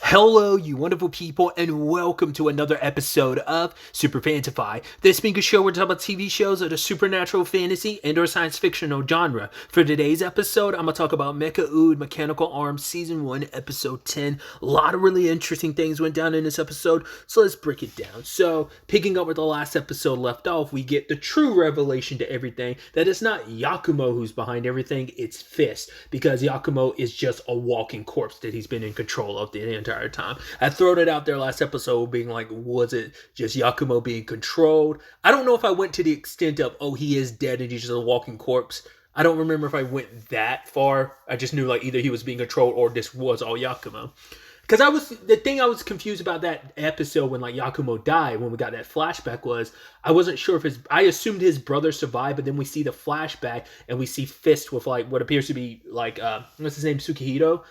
Hello, you wonderful people, and welcome to another episode of Super Fantify. This being a show where we talk about TV shows of the supernatural fantasy and or science fictional genre. For today's episode, I'm going to talk about Mecha-Ude Mechanical Arms Season 1, Episode 10. A lot of really interesting things went down in this episode, so let's break it down. So, picking up where the last episode left off, we get the true revelation to everything, that it's not Yakumo who's behind everything, it's Fist, because Yakumo is just a walking corpse that he's been in control of the entire time. I thrown it out there last episode being like, was it just Yakumo being controlled? I don't know if I went to the extent of, oh, he is dead and he's just a walking corpse. I don't remember if I went that far. I just knew like either he was being controlled or this was all Yakumo. Because the thing I was confused about that episode when like Yakumo died, when we got that flashback, was I wasn't sure if I assumed his brother survived, but then we see the flashback and we see Fist with like what appears to be like, what's his name, Tsukihito?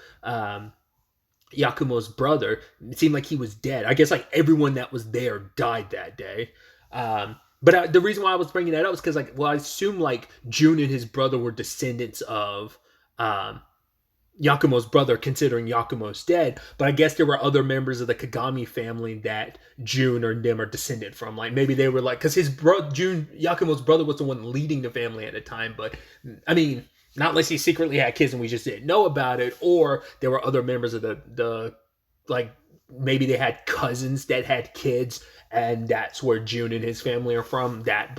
Yakumo's brother. It seemed like he was dead. I guess like everyone that was there died that day. But the reason why I was bringing that up is because like, well, I assume like Jun and his brother were descendants of Yakumo's brother, considering Yakumo's dead. But I guess there were other members of the Kagami family that Jun or them are descended from. Like maybe they were like, because his brother, Yakumo's brother, was the one leading the family at the time. But I mean, not unless he secretly had kids and we just didn't know about it, or there were other members of the like maybe they had cousins that had kids, and that's where Jun and his family are from. That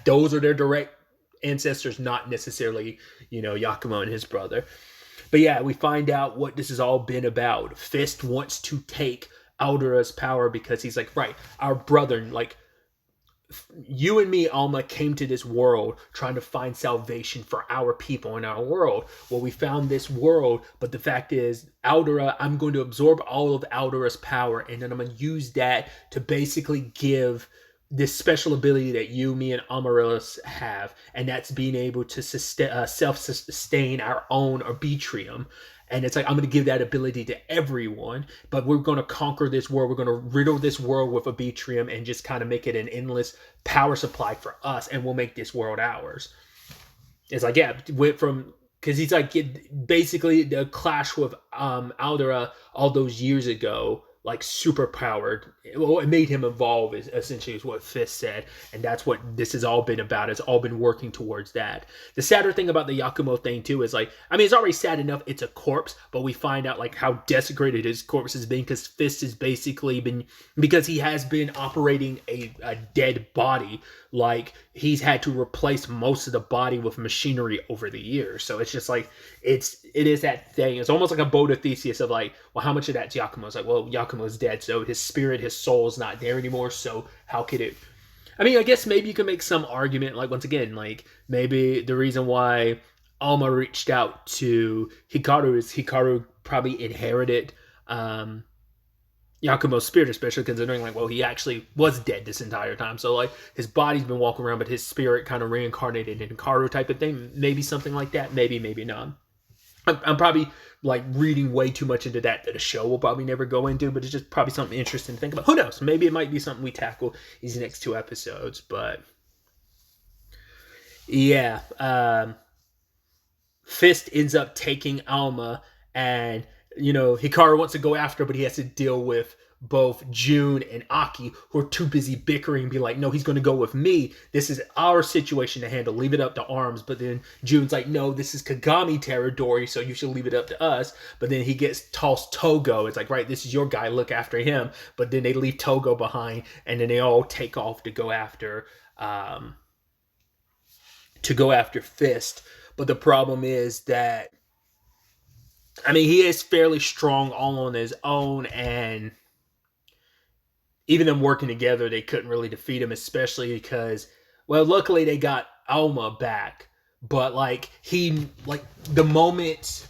those are their direct ancestors, not necessarily, you know, Yakumo and his brother. But yeah, we find out what this has all been about. Fist wants to take Aldera's power because he's like, right, our brother, like, you and me, Alma, came to this world trying to find salvation for our people in our world. Well, we found this world, but the fact is, Aldera, I'm going to absorb all of Aldera's power, and then I'm going to use that to basically give this special ability that you, me, and Amaryllis have, and that's being able to self-sustain our own arbitrium. And it's like, I'm going to give that ability to everyone, but we're going to conquer this world. We're going to riddle this world with arbitrium and just kind of make it an endless power supply for us, and we'll make this world ours. It's like, yeah, went from, because he's like, basically the clash with Aldera all those years ago, like super powered. Well, it made him evolve, essentially, is what Fist said. And that's what this has all been about. It's all been working towards that. The sadder thing about the Yakumo thing, too, is like, I mean, it's already sad enough it's a corpse, but we find out like how desecrated his corpse has been, because Fist has basically been, because he has been operating a dead body. Like, he's had to replace most of the body with machinery over the years. So it's just like, it is that thing. It's almost like a boat of Theseus of like, well, how much of that's Yakumo? It's like, well, Yakumo's dead, so his spirit, his soul's not there anymore, so how could it... I mean, I guess maybe you can make some argument, like, once again, like, maybe the reason why Alma reached out to Hikaru is Hikaru probably inherited Yakumo's spirit, especially considering, like, well, he actually was dead this entire time, so, like, his body's been walking around, but his spirit kind of reincarnated in Hikaru type of thing. Maybe something like that. Maybe not. I'm probably like reading way too much into that a show will probably never go into, but it's just probably something interesting to think about. Who knows? Maybe it might be something we tackle these next two episodes. But yeah, Fist ends up taking Alma, and you know, Hikaru wants to go after her, but he has to deal with both Jun and Aki, who are too busy bickering and be like, no, he's going to go with me. This is our situation to handle. Leave it up to Arms. But then Jun's like, no, this is Kagami territory, so you should leave it up to us. But then he gets tossed Togo. It's like, right, this is your guy. Look after him. But then they leave Togo behind, and then they all take off to go after Fist. But the problem is that, I mean, he is fairly strong all on his own, and even them working together, they couldn't really defeat him, especially because, well, luckily they got Alma back. But, like, the moment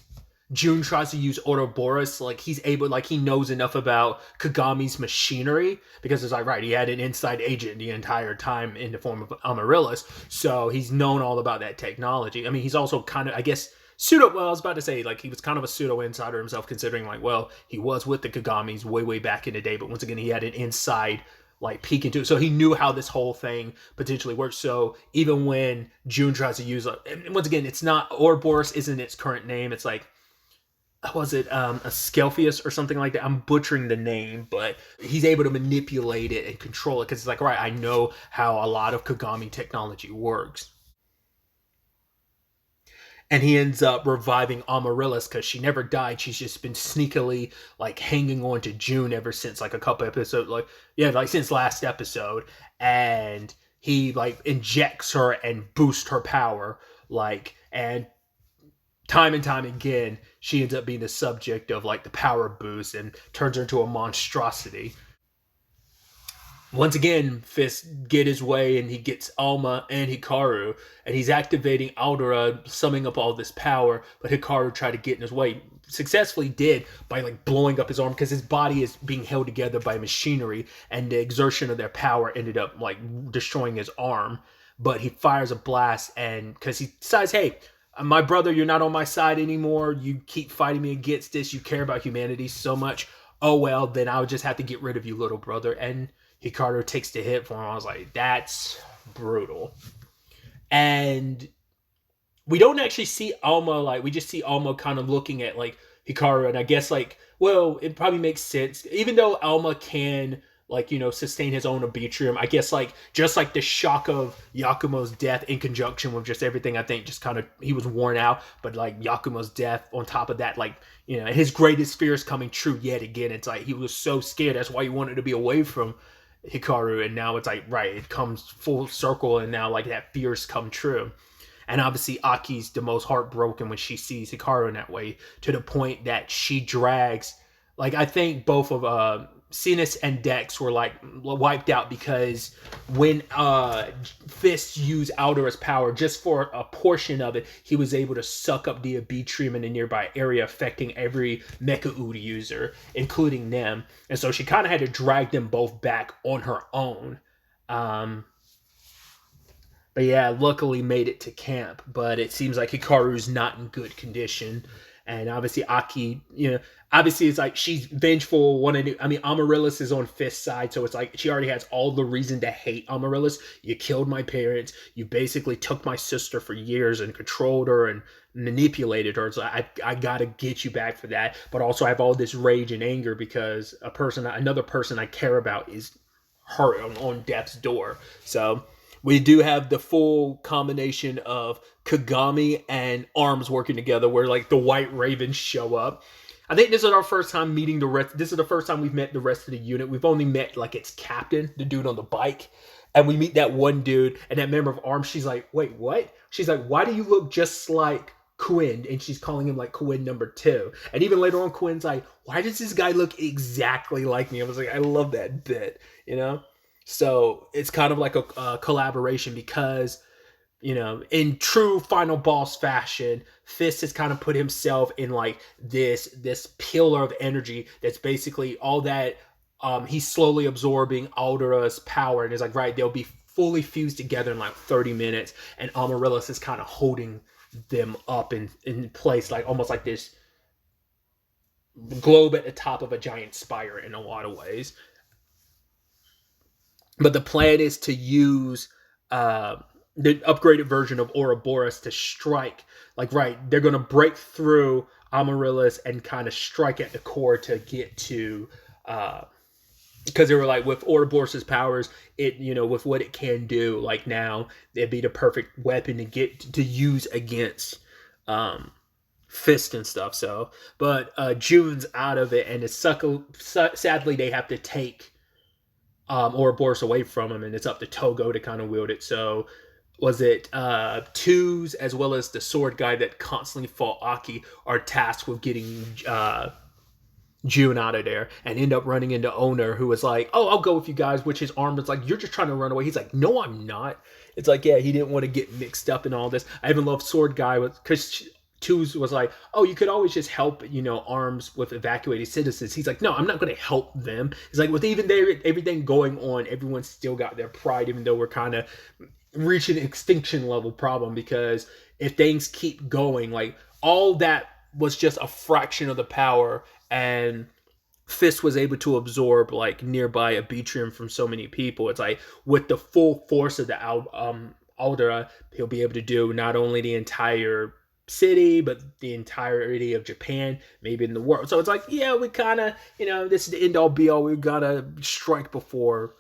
Jun tries to use Ouroboros, like, he's able, like, he knows enough about Kagami's machinery, because it's like, right, he had an inside agent the entire time in the form of Amaryllis, so he's known all about that technology. I mean, he's also kind of, I guess, I was about to say, like, he was kind of a pseudo insider himself, considering, like, well, he was with the Kagamis way back in the day, but once again, he had an inside, like, peek into it, so he knew how this whole thing potentially works. So even when Jun tries to use, and once again, it's not, Ouroboros isn't its current name, it's like, was it a Scelfius or something like that? I'm butchering the name, but he's able to manipulate it and control it because it's like, all right, I know how a lot of Kagami technology works. And he ends up reviving Amaryllis because she never died. She's just been sneakily like hanging on to June ever since like a couple episodes, like yeah, like since last episode. And he like injects her and boosts her power, like, and time and time again, she ends up being the subject of like the power boost and turns her into a monstrosity. Once again, Fist get his way and he gets Alma and Hikaru, and he's activating Aldera, summing up all this power, but Hikaru tried to get in his way. Successfully did by like blowing up his arm because his body is being held together by machinery, and the exertion of their power ended up like destroying his arm. But he fires a blast, and because he decides, hey, my brother, you're not on my side anymore. You keep fighting me against this. You care about humanity so much. Oh well, then I would just have to get rid of you, little brother. And Hikaru takes the hit for him. I was like, that's brutal. And we don't actually see Alma, like, we just see Alma kind of looking at, like, Hikaru, and I guess, like, well, it probably makes sense. Even though Alma can, like, sustain his own Arbitrium, I guess, like, just like the shock of Yakumo's death in conjunction with just everything, I think just kind of, he was worn out, but, like, Yakumo's death on top of that, like, his greatest fear is coming true yet again. It's like, he was so scared, that's why he wanted to be away from Hikaru, and now it's like, right, it comes full circle, and now like that fears come true. And obviously Aki's the most heartbroken when she sees Hikaru in that way, to the point that she drags, like, I think both of Sinus and Dex were like wiped out because when Fist used Aldera's power just for a portion of it, he was able to suck up the Arbitrium in the nearby area, affecting every Mecha-Ude user, including them. And so she kind of had to drag them both back on her own. But yeah, luckily made it to camp. But it seems like Hikaru's not in good condition. And obviously Aki, obviously it's like she's vengeful. Amaryllis is on Fist's side, so it's like she already has all the reason to hate Amaryllis. You killed my parents. You basically took my sister for years and controlled her and manipulated her. So I gotta get you back for that. But also I have all this rage and anger because another person I care about is hurt on death's door. So we do have the full combination of Kagami and Arms working together, where like the White Ravens show up. I think this is our first time meeting the rest. This is the first time we've met the rest of the unit. We've only met like its captain, the dude on the bike, and we meet that one dude and that member of Arms. She's like, "Wait, what?" She's like, "Why do you look just like Quinn?" And she's calling him like Quinn number 2. And even later on, Quinn's like, "Why does this guy look exactly like me?" I was like, I love that bit, So it's kind of like a collaboration because, in true final boss fashion, Fist has kind of put himself in like this pillar of energy that's basically all that he's slowly absorbing Aldera's power, and it's like, right, they'll be fully fused together in like 30 minutes, and Amaryllis is kind of holding them up in place, like almost like this globe at the top of a giant spire in a lot of ways. But the plan is to use the upgraded version of Ouroboros to strike. Like, right, they're going to break through Amaryllis and kind of strike at the core to get to. Because they were like, with Ouroboros' powers, it, with what it can do, like now, it'd be the perfect weapon to get to use against Fist and stuff. So, but June's out of it, and sadly they have to take Ouroboros away from him, and it's up to Togo to kind of wield it. So was it Twos as well as the sword guy that constantly fought Aki are tasked with getting June out of there, and end up running into Owner, who was like, "Oh, I'll go with you guys," which his arm was like, "You're just trying to run away." He's like, "No, I'm not." It's like, yeah, he didn't want to get mixed up in all this. I even love sword guy because Twos was like, "Oh, you could always just help, Arms with evacuating citizens." He's like, "No, I'm not going to help them." He's like, with even everything going on, everyone's still got their pride, even though we're kind of reaching an extinction level problem, because if things keep going, like, all that was just a fraction of the power, and Fist was able to absorb like nearby Arbitrium from so many people. It's like with the full force of the Aldera, he'll be able to do not only the entire city, but the entirety of Japan, maybe in the world. So it's like, yeah, we kind of, this is the end all be all. We gotta strike before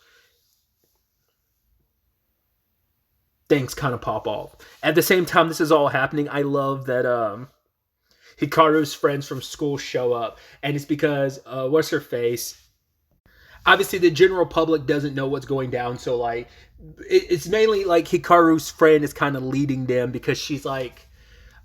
things kind of pop off. At the same time, this is all happening. I love that Hikaru's friends from school show up, and it's because what's her face? Obviously, the general public doesn't know what's going down, so like, it's mainly like Hikaru's friend is kind of leading them because she's like,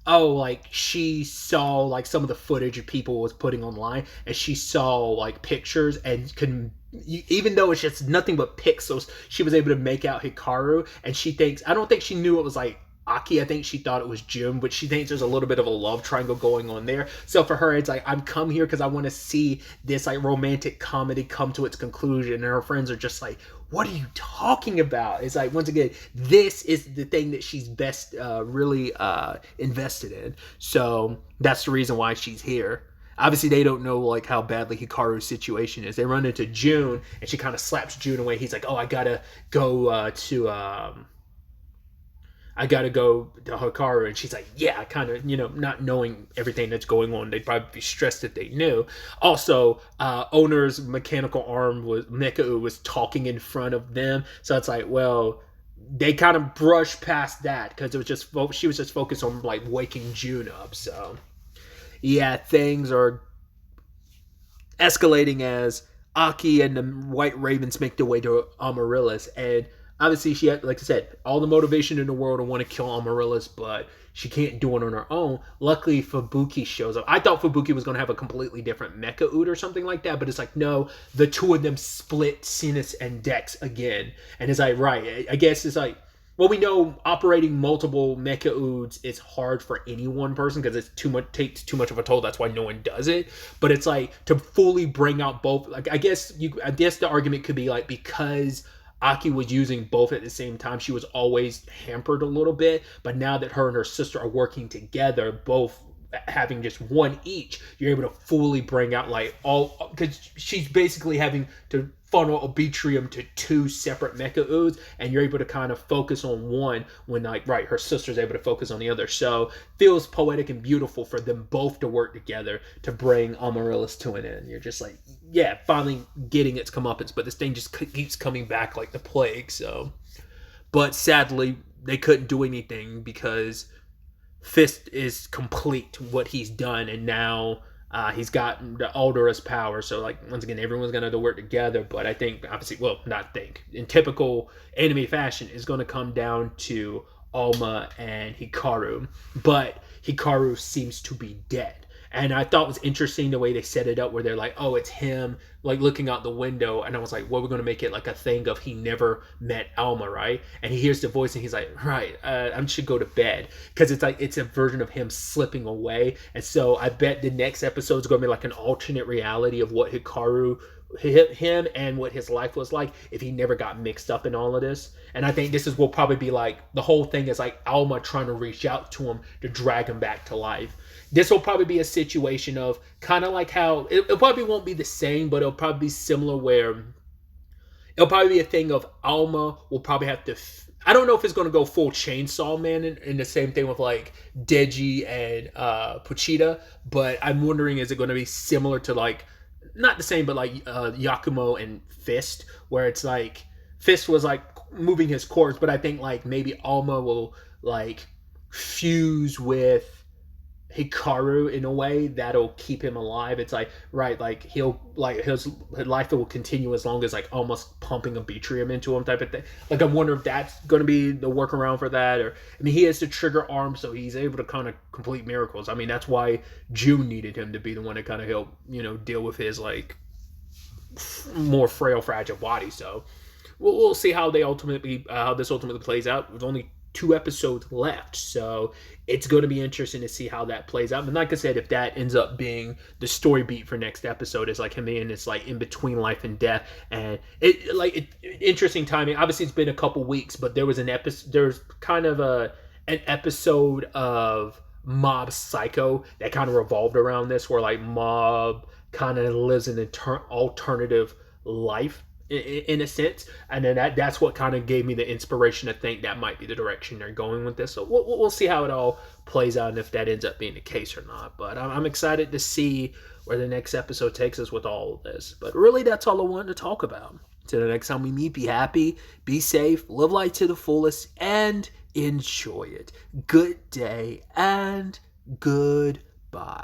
oh, like she saw like some of the footage people was putting online, and she saw like pictures and can, even though it's just nothing but pixels, she was able to make out Hikaru, and she thinks, I don't think she knew it was like Aki. I think she thought it was June, but she thinks there's a little bit of a love triangle going on there. So for her, it's like, I'm come here because I want to see this like romantic comedy come to its conclusion. And her friends are just like, what are you talking about? It's like, once again, this is the thing that she's best really invested in. So that's the reason why she's here. Obviously, they don't know like how badly Hikaru's situation is. They run into June, and she kind of slaps June away. He's like, oh, I gotta go to Hikaru. And she's like, yeah, kind of, not knowing everything that's going on. They'd probably be stressed if they knew. Also, owner's mechanical arm was Mecha-Ude was talking in front of them. So it's like, well, they kind of brushed past that because it was just, she was just focused on like waking June up. So yeah, things are escalating as Aki and the White Ravens make their way to Amaryllis. And obviously, she had, like I said, all the motivation in the world to want to kill Amaryllis, but she can't do it on her own. Luckily, Fubuki shows up. I thought Fubuki was going to have a completely different Mecha-Ude or something like that, but it's like, no, the two of them split Sinus and Dex again. And it's like, right, I guess it's like, well, we know operating multiple Mecha-Udes is hard for any one person because it's takes too much of a toll. That's why no one does it. But it's like to fully bring out both. Like I guess the argument could be like, because Aki was using both at the same time, she was always hampered a little bit. But now that her and her sister are working together, both having just one each, you're able to fully bring out like all, because she's basically having to funnel Arbitrium to two separate Mecha-Udes, and you're able to kind of focus on one when like, right, her sister's able to focus on the other. So feels poetic and beautiful for them both to work together to bring Amaryllis to an end. You're just like, yeah, finally getting its comeuppance, but this thing just keeps coming back like the plague. So, but sadly, they couldn't do anything because Fist is complete what he's done, and now he's got the Aldera's power. So, like, once again, everyone's going to have to work together. But I think, obviously, well, not think, in typical anime fashion, is going to come down to Alma and Hikaru. But Hikaru seems to be dead. And I thought it was interesting the way they set it up, where they're like, oh, it's him, like, looking out the window. And I was like, well, we're going to make it like a thing of he never met Alma, right? And he hears the voice and he's like, right, I should go to bed. Because it's like, it's a version of him slipping away. And so I bet the next episode is going to be like an alternate reality of what Hikaru, him and what his life was like if he never got mixed up in all of this. And I think this will probably be like, the whole thing is like Alma trying to reach out to him to drag him back to life. This will probably be a situation of kind of like how it probably won't be the same, but it'll probably be similar, where it'll probably be a thing of Alma will probably have to. I don't know if it's going to go full Chainsaw Man in the same thing with like Deji and Pochita, but I'm wondering, is it going to be similar to like, not the same, but like Yakumo and Fist, where it's like Fist was like moving his corpse, but I think like maybe Alma will like fuse with Hikaru in a way that'll keep him alive. It's like, right, like he'll like his life will continue as long as like almost pumping a Arbitrium into him type of thing. Like I'm wondering if that's going to be the workaround for that. Or I mean, he has the trigger arm, so he's able to kind of complete miracles. I mean, that's why June needed him to be the one to kind of help, deal with his like more frail, fragile body. So we'll see how this ultimately plays out. There's only 2 episodes left, so it's going to be interesting to see how that plays out. And like I said, if that ends up being the story beat for next episode, is like him in it's like in between life and death, and interesting timing. Obviously, it's been a couple weeks, but there was an episode. There's kind of an episode of Mob Psycho that kind of revolved around this, where like Mob kind of lives an alternative life in a sense, and then that's what kind of gave me the inspiration to think that might be the direction they're going with this. So we'll see how it all plays out and if that ends up being the case or not. But I'm excited to see where the next episode takes us with all of this. But really, that's all I wanted to talk about. Till the next time we meet, be happy, be safe, live life to the fullest, and enjoy it. Good day and goodbye.